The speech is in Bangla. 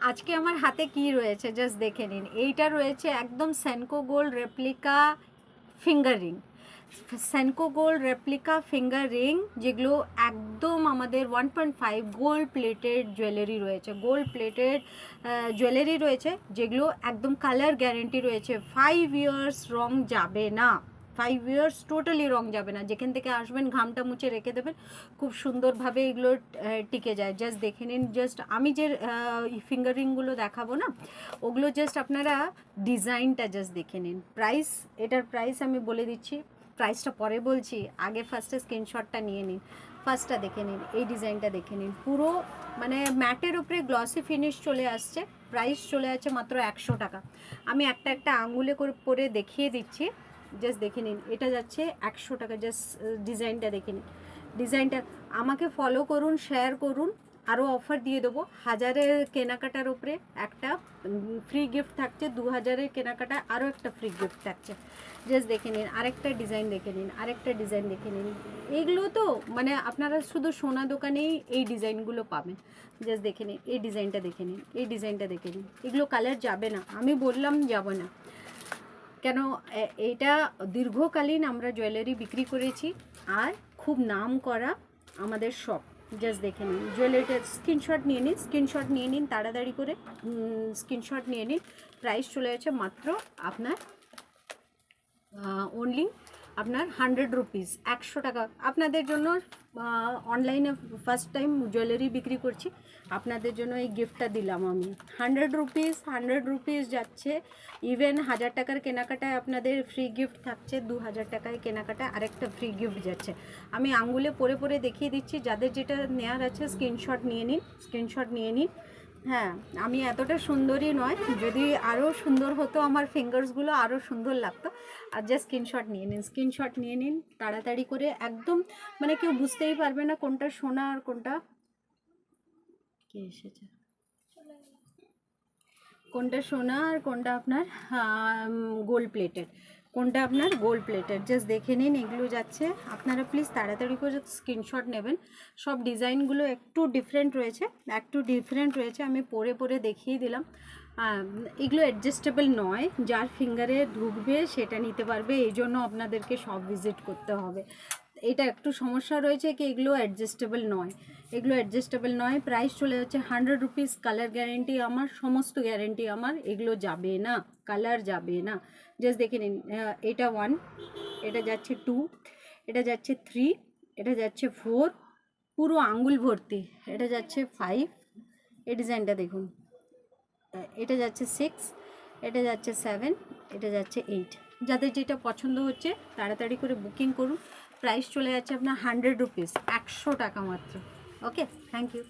আজকে আমার হাতে কি রয়েছে জাস্ট দেখে নিন। এইটা রয়েছে একদম Senco gold replica finger ring, Senco gold replica finger ring, যেগুলো একদম আমাদের 1.5 গোল্ড প্লেটেড জুয়েলারি রয়েছে, গোল্ড প্লেটেড জুয়েলারি রয়েছে, যেগুলো একদম কালার গ্যারেন্টি রয়েছে। 5 ইয়ার্স রং যাবে না, 5 ইয়ার্স টোটালি রং যাবে না। যেখান থেকে আসবেন ঘামটা মুছে রেখে দেবেন, খুব সুন্দরভাবে এগুলো টিকে যায়। জাস্ট দেখে নিন, জাস্ট আমি যে ফিঙ্গার রিংগুলো দেখাবো না, ওগুলো জাস্ট আপনারা ডিজাইনটা জাস্ট দেখে নিন। প্রাইস, এটার প্রাইস আমি বলে দিচ্ছি, প্রাইসটা পরে বলছি, আগে ফার্স্টে স্ক্রিনশটটা নিয়ে নিন। ফার্স্টটা দেখে নিন, এই ডিজাইনটা দেখে নিন, পুরো মানে ম্যাটের উপরে গ্লসি ফিনিশ চলে আসছে। প্রাইস চলে আছে মাত্র 100 টাকা। আমি একটা একটা আঙুলে করে দেখিয়ে দিচ্ছি, জাস্ট দেখে নিন। এটা যাচ্ছে 100 টাকা। জাস্ট ডিজাইনটা দেখে নিন, ডিজাইনটা। আমাকে ফলো করুন, শেয়ার করুন, আরও অফার দিয়ে দেবো। 1000-এর কেনাকাটার উপরে একটা ফ্রি গিফট থাকছে, 2000-এর কেনাকাটা আরও একটা ফ্রি গিফট থাকছে। জাস্ট দেখে নিন, আরেকটা ডিজাইন দেখে নিন, আরেকটা ডিজাইন দেখে নিন। এইগুলো তো মানে আপনারা শুধু সোনা দোকানেই এই ডিজাইনগুলো পাবেন। জাস্ট দেখে নিন, এই ডিজাইনটা দেখে নিন, এই ডিজাইনটা দেখে নিন। এগুলো কালার যাবে না, আমি বললাম যাব না কেন। এটা দীর্ঘকালীন আমরা জুয়েলারি বিক্রি করেছি, আর খুব নাম করা আমাদের শপ। জাস্ট দেখে নিন জুয়েলারিটার স্ক্রিনশট নিয়ে নিন, স্ক্রিনশট নিয়ে নিন, তাড়াতাড়ি করে স্ক্রিনশট নিয়ে নিন। প্রাইস চলে যাচ্ছে মাত্র আপনার অনলি আপনার 100 রুপিস, 100 টাকা। আপনাদের জন্য অনলাইনে ফার্স্ট টাইম জুয়েলারি বিক্রি করছি, আপনাদের জন্য এই গিফটটা দিলাম আমি। 100 রুপিস যাচ্ছে। ইভেন 1000 টাকার কেনাকাটায় আপনাদের ফ্রি গিফট থাকছে, 2000 টাকায় কেনাকাটায় আরেকটা ফ্রি গিফট যাচ্ছে। আমি আঙ্গুলে পরে দেখিয়ে দিচ্ছি, যাদের যেটা নেওয়ার আছে স্ক্রিনশট নিয়ে নিন, স্ক্রিনশট নিয়ে নিন। হ্যাঁ, আমি এতটা সুন্দরই নয়, যদি আরও সুন্দর হতো আমার ফিঙ্গার্সগুলো আরও সুন্দর লাগতো। আর জাস্ট স্ক্রিনশট নিয়ে নিন, স্ক্রিনশট নিয়ে নিন তাড়াতাড়ি করে। একদম মানে কেউ বুঝতেই পারবে না কোনটা সোনা আর কোনটা কে এসেছে, কোনটা সোনা আর কোনটা আপনার গোল্ড প্লেটেড, কোনটা আপনার গোল্ড প্লেটেড। জাস্ট দেখে নিন, এগুলো যাচ্ছে। আপনারা প্লিজ তাড়াতাড়ি করে স্ক্রিনশট নেবেন। সব ডিজাইনগুলো একটু ডিফারেন্ট রয়েছে, আমি পরে দেখিয়ে দিলাম। এগুলো অ্যাডজাস্টেবল নয়, যার ফিঙ্গারে ঢুকবে সেটা নিতে পারবে, এই জন্য আপনাদেরকে সব ভিজিট করতে হবে। এটা একটু সমস্যা রয়েছে কি এগুলো অ্যাডজাস্টেবল নয়, এগুলো অ্যাডজাস্টেবল নয়। প্রাইস চলে যাচ্ছে 100 রুপিস। কালার গ্যারেন্টি আমার, সমস্ত গ্যারেন্টি আমার, এগুলো যাবে না, কালার যাবে না। জাস্ট দেখে নিন, এটা 1, এটা যাচ্ছে 2, এটা যাচ্ছে 3, এটা যাচ্ছে 4, পুরো আঙ্গুল ভর্তি, এটা যাচ্ছে 5, এই ডিজাইনটা দেখুন, এটা যাচ্ছে 6, এটা যাচ্ছে 7, এটা যাচ্ছে 8। যাদের যেটা পছন্দ হচ্ছে তাড়াতাড়ি করে বুকিং করুন। প্রাইস চলে যাচ্ছে আপনার 100 রুপিস, 100 টাকা মাত্র। ওকে, থ্যাংক ইউ।